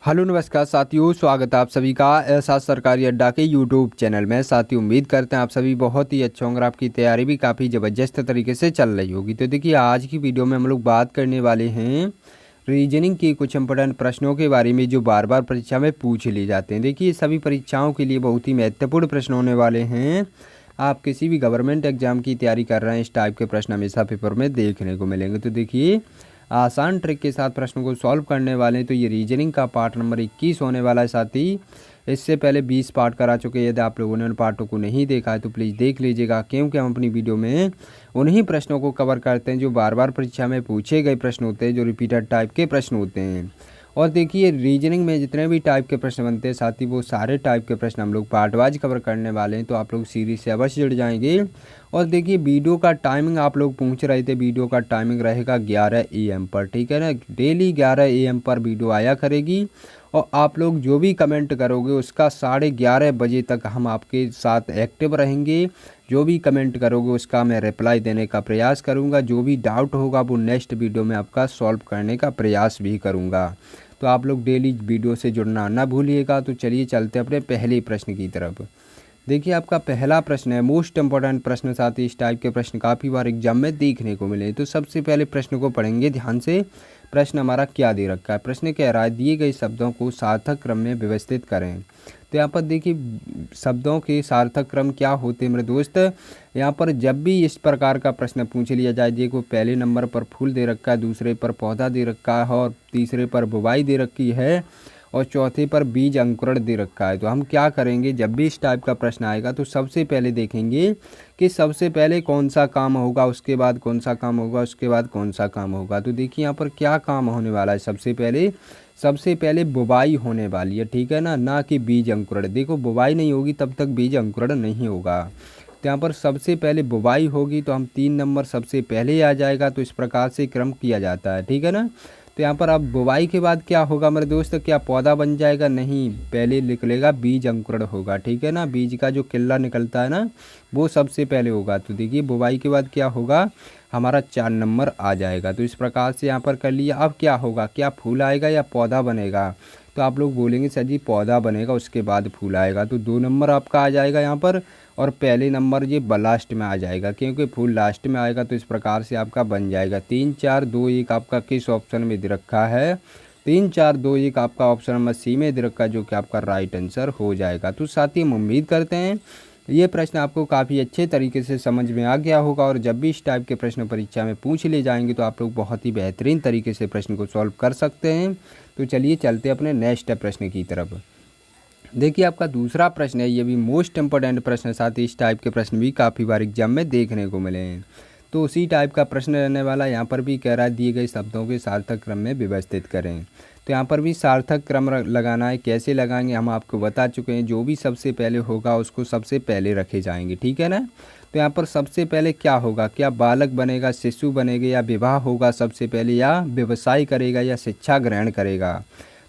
Hello नमस्कार साथियों, स्वागत है आप सभी का एहसास सरकारी अड्डा के यूट्यूब चैनल में। साथियों, उम्मीद करते हैं आप सभी बहुत ही अच्छे होंगे और आपकी तैयारी भी काफ़ी ज़बरदस्त तरीके से चल रही होगी। तो देखिए, आज की वीडियो में हम लोग बात करने वाले हैं रीजनिंग के कुछ इंपॉर्टेंट प्रश्नों के बारे में जो बार बार परीक्षा में पूछ लिए जाते हैं। देखिए, सभी परीक्षाओं के लिए बहुत ही महत्वपूर्ण प्रश्न होने वाले हैं। आप किसी भी गवर्नमेंट एग्जाम की तैयारी कर रहे हैं, इस टाइप के प्रश्न हमेशा पेपर में देखने को मिलेंगे। तो देखिए, आसान ट्रिक के साथ प्रश्नों को सॉल्व करने वाले हैं। तो ये रीजनिंग का पार्ट नंबर 21 होने वाला है। साथ ही इससे पहले 20 पार्ट करा चुके हैं। यदि आप लोगों ने उन पार्टों को नहीं देखा है तो प्लीज़ देख लीजिएगा, क्योंकि हम अपनी वीडियो में उन्हीं प्रश्नों को कवर करते हैं जो बार बार परीक्षा में पूछे गए प्रश्न होते हैं, जो रिपीटेड टाइप के प्रश्न होते हैं। और देखिए, रीजनिंग में जितने भी टाइप के प्रश्न बनते हैं, साथ ही वो सारे टाइप के प्रश्न हम लोग पार्ट वाइज कवर करने वाले हैं। तो आप लोग सीरीज से अवश्य जुड़ जाएंगे। और देखिए, वीडियो का टाइमिंग आप लोग पूछ रहे थे, वीडियो का टाइमिंग रहेगा 11 AM पर, ठीक है ना। डेली 11 AM पर वीडियो आया करेगी। और आप लोग जो भी कमेंट करोगे उसका 11:30 बजे तक हम आपके साथ एक्टिव रहेंगे। जो भी कमेंट करोगे उसका मैं रिप्लाई देने का प्रयास करूंगा। जो भी डाउट होगा वो नेक्स्ट वीडियो में आपका सॉल्व करने का प्रयास भी करूंगा। तो आप लोग डेली वीडियो से जुड़ना ना भूलिएगा। तो चलिए चलते अपने पहले प्रश्न की तरफ। देखिए, आपका पहला प्रश्न है मोस्ट इम्पोर्टेंट प्रश्न। साथ ही इस टाइप के प्रश्न काफ़ी बार एग्जाम में देखने को मिले। तो सबसे पहले प्रश्न को पढ़ेंगे ध्यान से। प्रश्न हमारा क्या दे रखा है। प्रश्न कह रहा है दिए गए शब्दों को सार्थक क्रम में व्यवस्थित करें। तो यहाँ पर देखिए, शब्दों के सार्थक क्रम क्या होते हैं मेरे दोस्त। यहाँ पर जब भी इस प्रकार का प्रश्न पूछ लिया जाए, देखो पहले नंबर पर फूल दे रखा है, दूसरे पर पौधा दे रखा है, और तीसरे पर बुवाई दे रखी है, और चौथे पर बीज अंकुरण दे रखा है। तो हम क्या करेंगे, जब भी इस टाइप का प्रश्न आएगा तो सबसे पहले देखेंगे कि सबसे पहले कौन सा काम होगा, उसके बाद कौन सा काम होगा, उसके बाद कौन सा काम होगा। तो देखिए, यहाँ पर क्या काम होने वाला है। सबसे पहले बुवाई होने वाली है, ठीक है ना कि बीज अंकुरण। देखो, बुवाई नहीं होगी तब तक बीज अंकुरण नहीं होगा। तो यहाँ पर सबसे पहले बुवाई होगी, तो हम 3 नंबर सबसे पहले आ जाएगा। तो इस प्रकार से क्रम किया जाता है, ठीक है ना। तो यहाँ पर अब बुवाई के बाद क्या होगा मेरे दोस्त, क्या पौधा बन जाएगा? नहीं, पहले निकलेगा बीज अंकुरण होगा, ठीक है ना। बीज का जो किल्ला निकलता है ना, वो सबसे पहले होगा। तो देखिए, बुवाई के बाद क्या होगा, हमारा 4 नंबर आ जाएगा। तो इस प्रकार से यहाँ पर कर लिया। अब क्या होगा, क्या फूल आएगा या पौधा बनेगा? तो आप लोग बोलेंगे सर जी पौधा बनेगा उसके बाद फूल आएगा। तो 2 नंबर आपका आ जाएगा यहाँ पर, और पहले नंबर ये लास्ट में आ जाएगा, क्योंकि फूल लास्ट में आएगा। तो इस प्रकार से आपका बन जाएगा 3 4 2 1। आपका किस ऑप्शन में दे रखा है? 3 4 2 1 आपका ऑप्शन नंबर सी में दे रखा है, जो कि आपका राइट आंसर हो जाएगा। तो साथ ही हम उम्मीद करते हैं ये प्रश्न आपको काफ़ी अच्छे तरीके से समझ में आ गया होगा। और जब भी इस टाइप के प्रश्न परीक्षा में पूछ लिए जाएंगे तो आप लोग बहुत ही बेहतरीन तरीके से प्रश्न को सॉल्व कर सकते हैं। तो चलिए चलते अपने नेक्स्ट प्रश्न की तरफ। देखिए, आपका दूसरा प्रश्न है, ये भी मोस्ट इंपॉर्टेंट प्रश्न है। साथ ही इस टाइप के प्रश्न भी काफ़ी बार एग्जाम में देखने को मिले हैं। तो उसी टाइप का प्रश्न रहने वाला। यहाँ पर भी कह रहा है दिए गए शब्दों के सार्थक क्रम में व्यवस्थित करें। तो यहाँ पर भी सार्थक क्रम लगाना है। कैसे लगाएंगे हम आपको बता चुके हैं। जो भी सबसे पहले होगा उसको सबसे पहले रखे जाएंगे, ठीक है ना। तो यहाँ पर सबसे पहले क्या होगा, क्या बालक बनेगा, शिशु बनेगा, या विवाह होगा सबसे पहले, या व्यवसाय करेगा, या शिक्षा ग्रहण करेगा।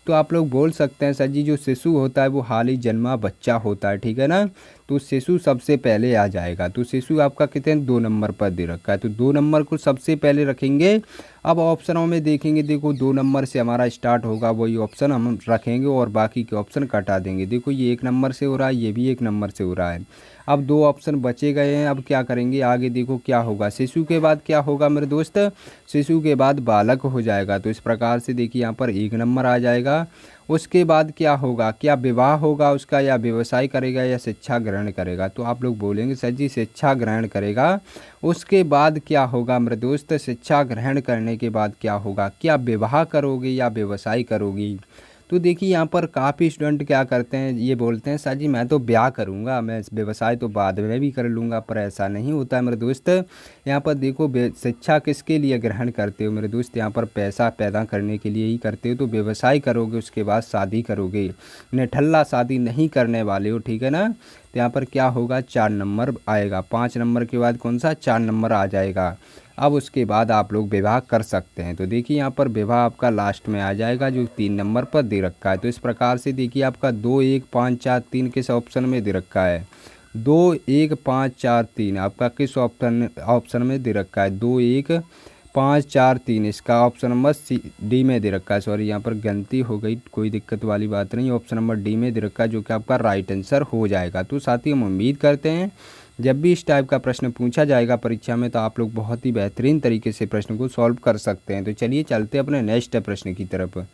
तो आप लोग बोल सकते हैं सर जी जो शिशु होता है वो हाल ही जन्मा बच्चा होता है, ठीक है ना। तो शिशु सबसे पहले आ जाएगा। तो शिशु आपका कितने 2 नंबर पर दे रखा है, तो 2 नंबर को सबसे पहले रखेंगे। अब ऑप्शनों में देखेंगे, देखो 2 नंबर से हमारा स्टार्ट होगा, वही ऑप्शन हम रखेंगे और बाकी के ऑप्शन कटा देंगे। देखो, ये 1 नंबर से हो रहा है, ये भी 1 नंबर से हो रहा है। अब 2 ऑप्शन बचे गए हैं। अब क्या करेंगे आगे, देखो क्या होगा। शिशु के बाद क्या होगा मेरे दोस्त, शिशु के बाद बालक हो जाएगा। तो इस प्रकार से देखिए यहाँ पर 1 नंबर आ जाएगा। उसके बाद क्या होगा, क्या विवाह होगा उसका, या व्यवसाय करेगा, या शिक्षा ग्रहण करेगा। तो आप लोग बोलेंगे सर जी शिक्षा ग्रहण करेगा। उसके बाद क्या होगा मेरे दोस्त, शिक्षा ग्रहण करने के बाद क्या होगा, क्या विवाह करोगे या व्यवसाय करोगी। तो देखिए, यहाँ पर काफ़ी स्टूडेंट क्या करते हैं, ये बोलते हैं सर जी मैं तो ब्याह करूँगा, मैं व्यवसाय तो बाद में भी कर लूँगा। पर ऐसा नहीं होता है मेरे दोस्त। यहाँ पर देखो, शिक्षा किसके लिए ग्रहण करते हो मेरे दोस्त, यहाँ पर पैसा पैदा करने के लिए ही करते हो। तो व्यवसाय करोगे उसके बाद शादी करोगे, निठल्ला शादी नहीं करने वाले हो, ठीक है ना। तो यहाँ पर क्या होगा, 4 नंबर आएगा। 5 नंबर के बाद कौन सा, 4 नंबर आ जाएगा। अब उसके बाद आप लोग विवाह कर सकते हैं। तो देखिए, यहाँ पर विवाह आपका लास्ट में आ जाएगा, जो 3 नंबर पर दे रखा है। तो इस प्रकार से देखिए, आपका 2 1 5 4 3 किस ऑप्शन में दे रखा है, 2 1 5 4 3 आपका किस ऑप्शन में दे रखा है, 2 1 5 4 3 इसका ऑप्शन नंबर डी में दे रखा है। सॉरी यहाँ पर गलती हो गई, कोई दिक्कत वाली बात नहीं, ऑप्शन नंबर डी में दे रखा है जो कि आपका राइट आंसर हो जाएगा। तो साथ ही हम उम्मीद करते हैं जब भी इस टाइप का प्रश्न पूछा जाएगा परीक्षा में तो आप लोग बहुत ही बेहतरीन तरीके से प्रश्न को सॉल्व कर सकते हैं। तो चलिए चलते अपने नेक्स्ट प्रश्न की तरफ।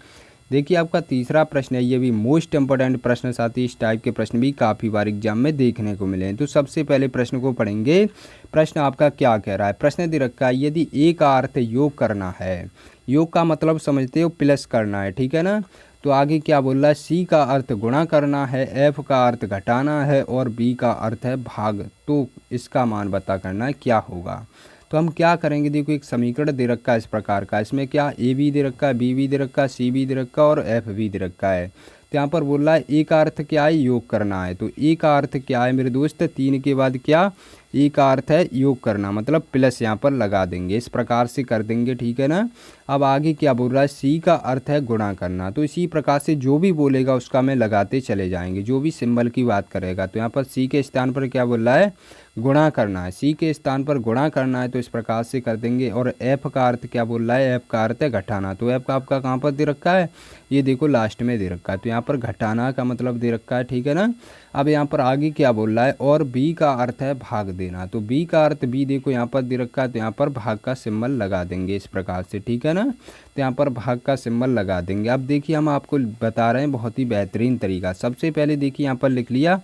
देखिए आपका तीसरा प्रश्न है, ये भी मोस्ट इंपॉर्टेंट प्रश्न, साथ ही इस टाइप के प्रश्न भी काफ़ी बार एग्जाम में देखने को मिले हैं। तो सबसे पहले प्रश्न को पढ़ेंगे। प्रश्न आपका क्या कह रहा है, प्रश्न दे रखा है यदि ए का अर्थ योग करना है, योग का मतलब समझते हो प्लस करना है, ठीक है ना। तो आगे क्या बोल रहा है, सी का अर्थ गुणा करना है, एफ का अर्थ घटाना है और बी का अर्थ है भाग, तो इसका मान पता करना है क्या होगा। तो हम क्या करेंगे, देखो एक समीकरण दे रखा है इस प्रकार का, इसमें क्या ए भी दे रखा है, बी भी दे रखा है, सी भी दे रखा है और एफ भी दे रखा है। तो यहाँ पर बोल रहा है ए का अर्थ क्या है, योग करना है। तो ए का अर्थ क्या है मेरे दोस्त, 3 के बाद क्या, ए का अर्थ है योग करना, मतलब प्लस यहाँ पर लगा देंगे, इस प्रकार से कर देंगे, ठीक है ना। अब आगे क्या बोल रहा है, सी का अर्थ है गुणा करना, तो इसी प्रकार से जो भी बोलेगा उसका में लगाते चले जाएंगे, जो भी सिंबल की बात करेगा। तो यहाँ पर सी के स्थान पर क्या बोल रहा है, गुणा करना है, सी के स्थान पर गुणा करना है, तो इस प्रकार से कर देंगे। और एफ का अर्थ क्या बोल रहा है, एफ का अर्थ है घटाना, तो एफ का आपका कहाँ पर दे रखा है, ये देखो लास्ट में दे रखा है, तो यहाँ पर घटाना का मतलब दे रखा है, ठीक है ना। अब यहाँ पर आगे क्या बोल रहा है, और बी का अर्थ है भाग देना, तो बी का अर्थ बी देखो यहाँ पर दे रखा है, तो यहाँ पर भाग का सिंबल लगा देंगे इस प्रकार से, ठीक है ना। तो यहाँ पर भाग का सिंबल लगा देंगे। अब देखिए हम आपको बता रहे हैं बहुत ही बेहतरीन तरीका। सबसे पहले देखिए यहाँ पर लिख लिया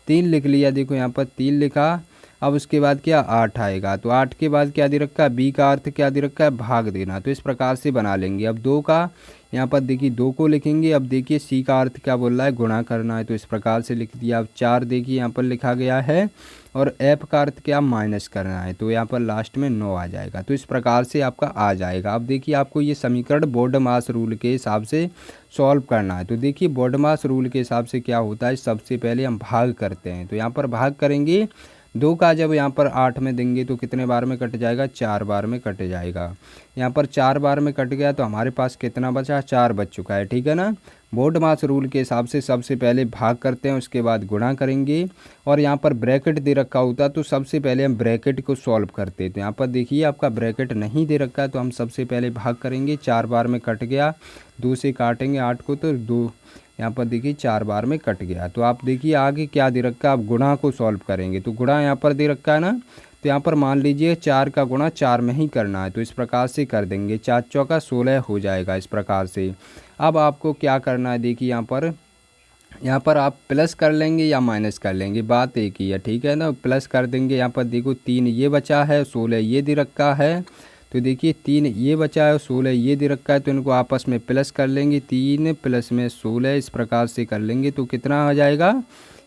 3 लिख लिया, देखो यहाँ पर 3 लिखा। अब उसके बाद क्या 8 आएगा, तो 8 के बाद क्या दे रखा है, बी का अर्थ क्या दे रखा है, भाग देना, तो इस प्रकार से बना लेंगे। अब 2 का यहाँ पर देखिए 2 को लिखेंगे। अब देखिए सी का अर्थ क्या बोल रहा है, गुणा करना है, तो इस प्रकार से लिख दिया। अब 4 देखिए यहाँ पर लिखा गया है, और एफ का अर्थ क्या माइनस करना है, तो यहाँ पर लास्ट में 9 आ जाएगा, तो इस प्रकार से आपका आ जाएगा। अब देखिए आपको ये समीकरण बोर्डमास रूल के हिसाब से सॉल्व करना है। तो देखिए बोर्डमास रूल के हिसाब से क्या होता है, सबसे पहले हम भाग करते हैं, तो यहाँ पर भाग करेंगे। 2 का जब यहाँ पर 8 में देंगे तो कितने बार में कट जाएगा, 4 बार में कट जाएगा। यहाँ पर 4 बार में कट गया तो हमारे पास कितना बचा, 4 बच चुका है, ठीक है ना। बोर्डमास रूल के हिसाब से सबसे पहले भाग करते हैं, उसके बाद गुणा करेंगे, और यहाँ पर ब्रैकेट दे रखा होता तो सबसे पहले हम ब्रैकेट को सॉल्व करते। तो यहाँ पर देखिए आपका ब्रैकेट नहीं दे रखा, तो हम सबसे पहले भाग करेंगे, 4 बार में कट गया, 2 से काटेंगे 8 को, तो 2 यहाँ पर देखिए 4 बार में कट गया। तो आप देखिए आगे क्या दे रखा है, आप गुणा को सॉल्व करेंगे, तो गुणा यहाँ पर दे रखा है ना, तो यहाँ पर मान लीजिए 4 का गुणा 4 में ही करना है, तो इस प्रकार से कर देंगे। 4 चौका 16 हो जाएगा इस प्रकार से। अब आपको क्या करना है, देखिए यहाँ पर आप प्लस कर लेंगे या माइनस कर लेंगे, बात एक ही है, ठीक है ना। प्लस कर देंगे, यहाँ पर देखो 3 ये बचा है, 16 ये दे रखा है, तो देखिए 3 ये बचा है और 16 ये दे रखा है, तो इनको आपस में प्लस कर लेंगे, 3 प्लस में 16 इस प्रकार से कर लेंगे, तो कितना आ जाएगा,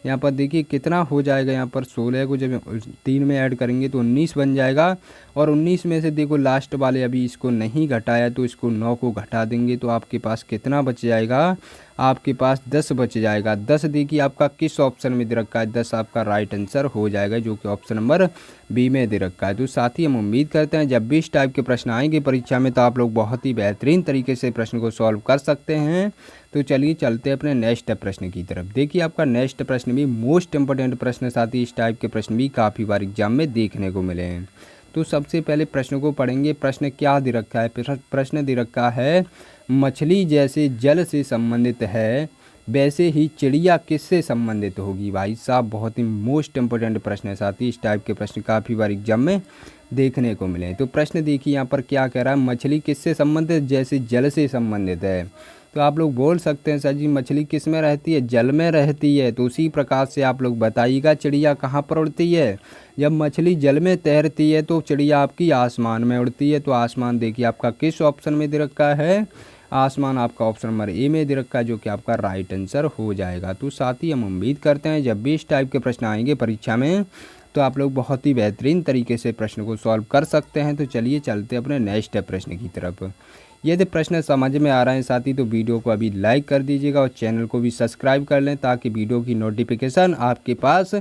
यहाँ पर देखिए कितना हो जाएगा, यहाँ पर 16 को जब 3 में ऐड करेंगे तो 19 बन जाएगा। और 19 में से देखो लास्ट वाले अभी इसको नहीं घटाया, तो इसको 9 को घटा देंगे, तो आपके पास कितना बच जाएगा, आपके पास 10 बच जाएगा। 10 देखिए आपका किस ऑप्शन में दे रखा है, 10 आपका राइट आंसर हो जाएगा, जो कि ऑप्शन नंबर बी में दे रखा है। तो साथ ही हम उम्मीद करते हैं जब भी इस टाइप के प्रश्न आएंगे परीक्षा में तो आप लोग बहुत ही बेहतरीन तरीके से प्रश्न को सॉल्व कर सकते हैं। तो चलिए चलते हैं अपने नेक्स्ट प्रश्न की तरफ। देखिए आपका नेक्स्ट प्रश्न भी मोस्ट इंपॉर्टेंट प्रश्न, साथ ही इस टाइप के प्रश्न भी काफ़ी बार एग्जाम में देखने को मिले हैं। तो सबसे पहले प्रश्न को पढ़ेंगे। प्रश्न क्या दे रखा है, प्रश्न दे रखा है मछली जैसे जल से संबंधित है वैसे ही चिड़िया किससे संबंधित होगी। भाई साहब बहुत ही मोस्ट इंपॉर्टेंट प्रश्न है, साथ ही इस टाइप के प्रश्न काफ़ी बार एग्जाम में देखने को मिले। तो प्रश्न देखिए यहाँ पर क्या कह रहा है, मछली किससे संबंधित, जैसे जल से संबंधित है। तो आप लोग बोल सकते हैं सर जी मछली किस में रहती है, जल में रहती है, तो उसी प्रकार से आप लोग बताइएगा चिड़िया कहाँ पर उड़ती है। जब मछली जल में तैरती है तो चिड़िया आपकी आसमान में उड़ती है। तो आसमान देखिए आपका किस ऑप्शन में दे रखा है, आसमान आपका ऑप्शन नंबर ए में दे रखा है, जो कि आपका राइट आंसर हो जाएगा। तो साथ ही हम उम्मीद करते हैं जब भी इस टाइप के प्रश्न आएंगे परीक्षा में तो आप लोग बहुत ही बेहतरीन तरीके से प्रश्न को सॉल्व कर सकते हैं। तो चलिए चलते अपने नेक्स्ट प्रश्न की तरफ। यदि प्रश्न समझ में आ रहे हैं साथी तो वीडियो को अभी लाइक कर दीजिएगा और चैनल को भी सब्सक्राइब कर लें ताकि वीडियो की नोटिफिकेशन आपके पास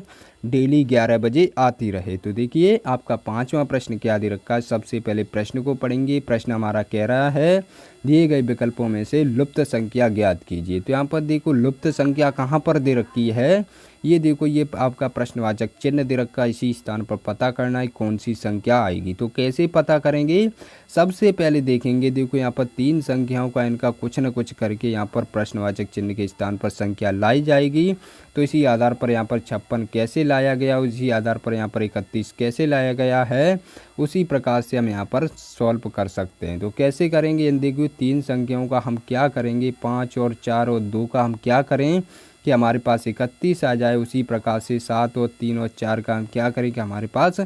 डेली 11 बजे आती रहे। तो देखिए आपका 5वां प्रश्न क्या दे रखा है। सबसे पहले प्रश्न को पढ़ेंगे। प्रश्न हमारा कह रहा है दिए गए विकल्पों में से लुप्त संख्या ज्ञात कीजिए। तो यहाँ पर देखो लुप्त संख्या कहाँ पर दे रखी है, ये देखो ये आपका प्रश्नवाचक चिन्ह दे रखा है, इसी स्थान पर पता करना है कौन सी संख्या आएगी। तो कैसे पता करेंगे, सबसे पहले देखेंगे देखो यहाँ पर 3 संख्याओं का इनका कुछ न कुछ करके यहाँ पर प्रश्नवाचक चिन्ह के स्थान पर संख्या लाई जाएगी। तो इसी आधार पर यहाँ पर 56 कैसे लाया गया, उसी आधार पर यहाँ पर 31 कैसे लाया गया है, उसी प्रकार से हम यहाँ पर सॉल्व कर सकते हैं। तो कैसे करेंगे, इन देखिए 3 संख्याओं का हम क्या करेंगे, 5 और 4 और 2 का हम क्या करें कि हमारे पास 31 आ जाए। उसी प्रकार से 7 और 3 और 4 का हम क्या करें कि हमारे पास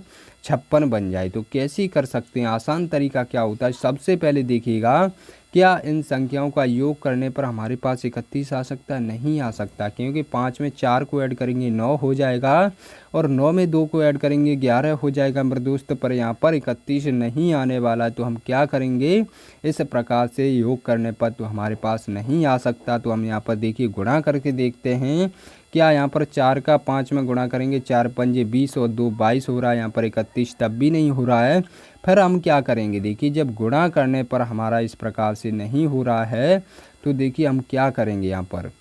56 बन जाए। तो कैसे कर सकते हैं, आसान तरीका क्या होता है, सबसे पहले देखिएगा क्या इन संख्याओं का योग करने पर हमारे पास 31 आ सकता है, नहीं आ सकता, क्योंकि 5 में 4 को ऐड करेंगे 9 हो जाएगा और 9 में 2 को ऐड करेंगे 11 हो जाएगा मेरे दोस्त, पर यहाँ पर 31 नहीं आने वाला है। तो हम क्या करेंगे, इस प्रकार से योग करने पर तो हमारे पास नहीं आ सकता। तो हम यहाँ पर देखिए गुणा करके देखते हैं, क्या यहाँ पर 4 का 5 में गुणा करेंगे, 4 पंजे 20 और 2 22 हो रहा है, यहाँ पर 31 तब भी नहीं हो रहा है। फिर हम क्या करेंगे, देखिए जब गुणा करने पर हमारा इस प्रकार से नहीं हो रहा है तो देखिए हम क्या करेंगे यहाँ पर।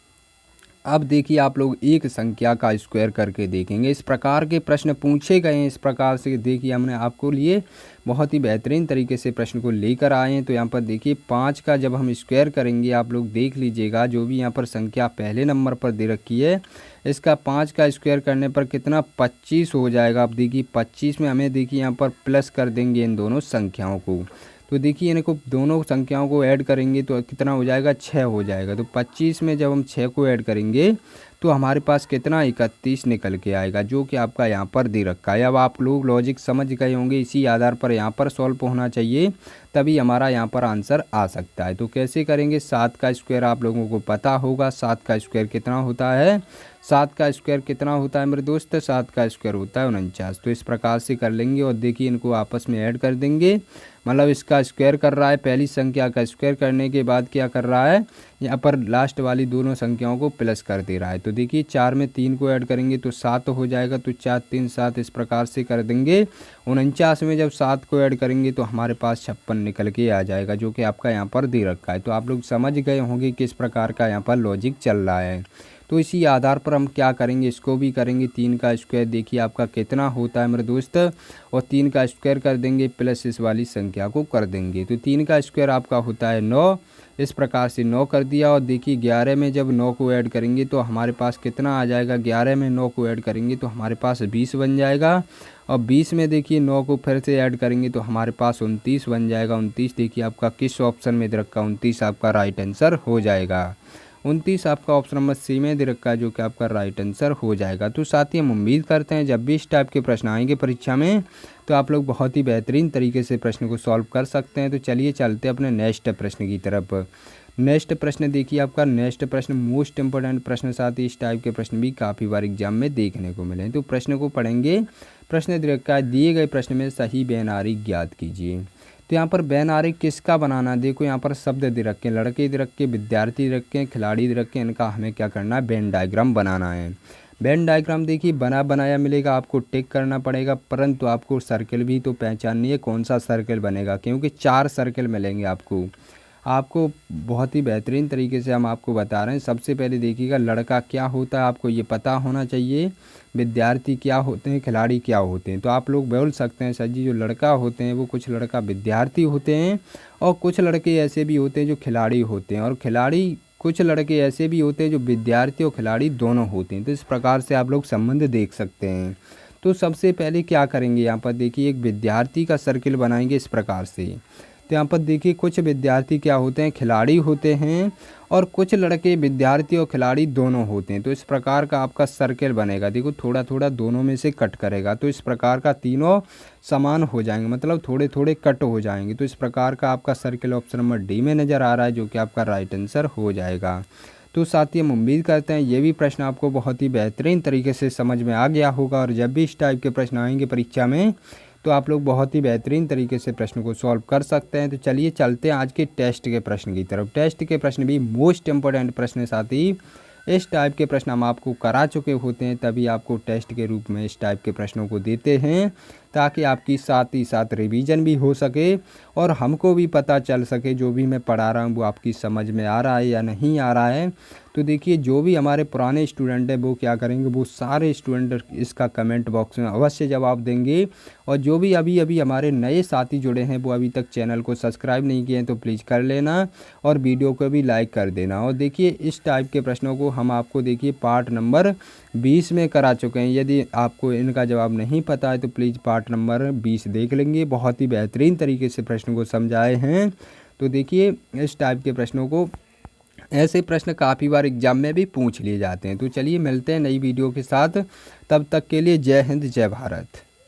अब देखिए आप लोग एक संख्या का स्क्वायर करके देखेंगे, इस प्रकार के प्रश्न पूछे गए हैं। इस प्रकार से देखिए हमने आपको लिए बहुत ही बेहतरीन तरीके से प्रश्न को लेकर आए हैं। तो यहाँ पर देखिए 5 का जब हम स्क्वायर करेंगे, आप लोग देख लीजिएगा जो भी यहाँ पर संख्या पहले नंबर पर दे रखी है, इसका 5 का स्क्वायर करने पर कितना 25 हो जाएगा। अब देखिए 25 में हमें देखिए यहाँ पर प्लस कर देंगे इन दोनों संख्याओं को। तो देखिए इनको दोनों संख्याओं को ऐड करेंगे तो कितना हो जाएगा, 6 हो जाएगा। तो 25 में जब हम 6 को ऐड करेंगे तो हमारे पास कितना 31 निकल के आएगा, जो कि आपका यहाँ पर दे रखा है। अब आप लोग लॉजिक समझ गए होंगे, इसी आधार पर यहाँ पर सॉल्व होना चाहिए, तभी हमारा यहाँ पर आंसर आ सकता है। तो कैसे करेंगे, 7 का स्क्वायर आप लोगों को पता होगा, 7 का स्क्वायर कितना होता है, 7 का स्क्वायर कितना होता है मेरे दोस्त, 7 का स्क्वायर होता है 49। तो इस प्रकार से कर लेंगे और देखिए इनको आपस में ऐड कर देंगे, मतलब इसका स्क्वायर कर रहा है, पहली संख्या का स्क्वायर करने के बाद क्या कर रहा है, यहाँ पर लास्ट वाली दोनों संख्याओं को प्लस कर दे रहा है। तो देखिए 4 में 3 को ऐड करेंगे तो 7 हो जाएगा, तो 4 3 7 इस प्रकार से कर देंगे। 49 में जब 7 को ऐड करेंगे तो हमारे पास 56 निकल के आ जाएगा, जो कि आपका यहाँ पर दे रखा है। तो आप लोग समझ गए होंगे किस प्रकार का यहाँ पर लॉजिक चल रहा है। तो इसी आधार पर हम क्या करेंगे, इसको भी करेंगे। 3 का स्क्वायर देखिए आपका कितना होता है मेरे दोस्त, और 3 का स्क्वायर कर देंगे प्लस इस वाली संख्या को कर देंगे। तो 3 का स्क्वायर आपका होता है 9, इस प्रकार से 9 कर दिया। और देखिए 11 में जब 9 को ऐड करेंगे तो हमारे पास कितना आ जाएगा, 11 में 9 को ऐड करेंगे तो हमारे पास 20 बन जाएगा। और 20 में देखिए 9 को फिर से ऐड करेंगे तो हमारे पास 29 बन जाएगा। 29 देखिए आपका किस ऑप्शन में दे रखा, 29 आपका राइट आंसर हो जाएगा। 29 आपका ऑप्शन नंबर सी में दे रखा है, जो कि आपका राइट आंसर हो जाएगा। तो साथ ही हम उम्मीद करते हैं जब भी इस टाइप के प्रश्न आएंगे परीक्षा में तो आप लोग बहुत ही बेहतरीन तरीके से प्रश्न को सॉल्व कर सकते हैं। तो चलिए चलते हैं अपने नेक्स्ट प्रश्न की तरफ। नेक्स्ट प्रश्न देखिए आपका नेक्स्ट प्रश्न मोस्ट इंपॉर्टेंट प्रश्न, साथ ही इस टाइप के प्रश्न भी काफ़ी बार एग्जाम में देखने को मिले हैं। तो प्रश्न को पढ़ेंगे। प्रश्न दे रखा है दिए गए प्रश्न में सही बैनारी ज्ञात कीजिए। तो यहाँ पर बैनारी किसका बनाना, देखो यहाँ पर शब्द दे रखे हैं, लड़के दे रखे, विद्यार्थी दे रखे हैं, खिलाड़ी दे रखे हैं, इनका हमें क्या करना है, वेन डायग्राम बनाना है। वेन डायग्राम देखिए बना बनाया मिलेगा, आपको टिक करना पड़ेगा, परंतु आपको सर्कल भी तो पहचाननी है, कौन सा सर्कल बनेगा, क्योंकि 4 सर्कल मिलेंगे आपको बहुत ही बेहतरीन तरीके से हम आपको बता रहे हैं। सबसे पहले देखिएगा लड़का क्या होता है, आपको ये पता होना चाहिए, विद्यार्थी क्या होते हैं, खिलाड़ी क्या होते हैं। तो आप लोग बोल सकते हैं सर जी जो लड़का होते हैं वो कुछ लड़का विद्यार्थी होते हैं और कुछ लड़के ऐसे भी होते हैं जो खिलाड़ी होते हैं, और खिलाड़ी कुछ लड़के ऐसे भी होते हैं जो विद्यार्थी और खिलाड़ी दोनों होते हैं। तो इस प्रकार से आप लोग संबंध देख सकते हैं। तो सबसे पहले क्या करेंगे, यहाँ पर देखिए एक विद्यार्थी का सर्किल बनाएंगे इस प्रकार से। तो यहाँ पर देखिए कुछ विद्यार्थी क्या होते हैं, खिलाड़ी होते हैं, और कुछ लड़के विद्यार्थी और खिलाड़ी दोनों होते हैं। तो इस प्रकार का आपका सर्कल बनेगा, देखो थोड़ा थोड़ा दोनों में से कट करेगा, तो इस प्रकार का तीनों समान हो जाएंगे, मतलब थोड़े थोड़े कट हो जाएंगे। तो इस प्रकार का आपका सर्कल ऑप्शन नंबर डी में नज़र आ रहा है, जो कि आपका राइट आंसर हो जाएगा। तो साथ ही हम उम्मीद करते हैं ये भी प्रश्न आपको बहुत ही बेहतरीन तरीके से समझ में आ गया होगा, और जब भी इस टाइप के प्रश्न आएंगे परीक्षा में तो आप लोग बहुत ही बेहतरीन तरीके से प्रश्न को सॉल्व कर सकते हैं। तो चलिए चलते हैं आज के टेस्ट के प्रश्न की तरफ। टेस्ट के प्रश्न भी मोस्ट इंपॉर्टेंट प्रश्न, साथ ही इस टाइप के प्रश्न हम आपको करा चुके होते हैं, तभी आपको टेस्ट के रूप में इस टाइप के प्रश्नों को देते हैं, ताकि आपकी साथ ही साथ रिवीजन भी हो सके और हमको भी पता चल सके जो भी मैं पढ़ा रहा हूँ वो आपकी समझ में आ रहा है या नहीं आ रहा है। तो देखिए, जो भी हमारे पुराने स्टूडेंट हैं वो क्या करेंगे, वो सारे स्टूडेंट इसका कमेंट बॉक्स में अवश्य जवाब देंगे। और जो भी अभी अभी हमारे नए साथी जुड़े हैं वो अभी तक चैनल को सब्सक्राइब नहीं किए हैं तो प्लीज़ कर लेना और वीडियो को भी लाइक कर देना। और देखिए, इस टाइप के प्रश्नों को हम आपको देखिए पार्ट नंबर 20 में करा चुके हैं। यदि आपको इनका जवाब नहीं पता है तो प्लीज़ पार्ट नंबर 20 देख लेंगे, बहुत ही बेहतरीन तरीके से प्रश्न को समझाए हैं। तो देखिए, इस टाइप के प्रश्नों को, ऐसे प्रश्न काफ़ी बार एग्जाम में भी पूछ लिए जाते हैं। तो चलिए मिलते हैं नई वीडियो के साथ, तब तक के लिए जय हिंद जय भारत।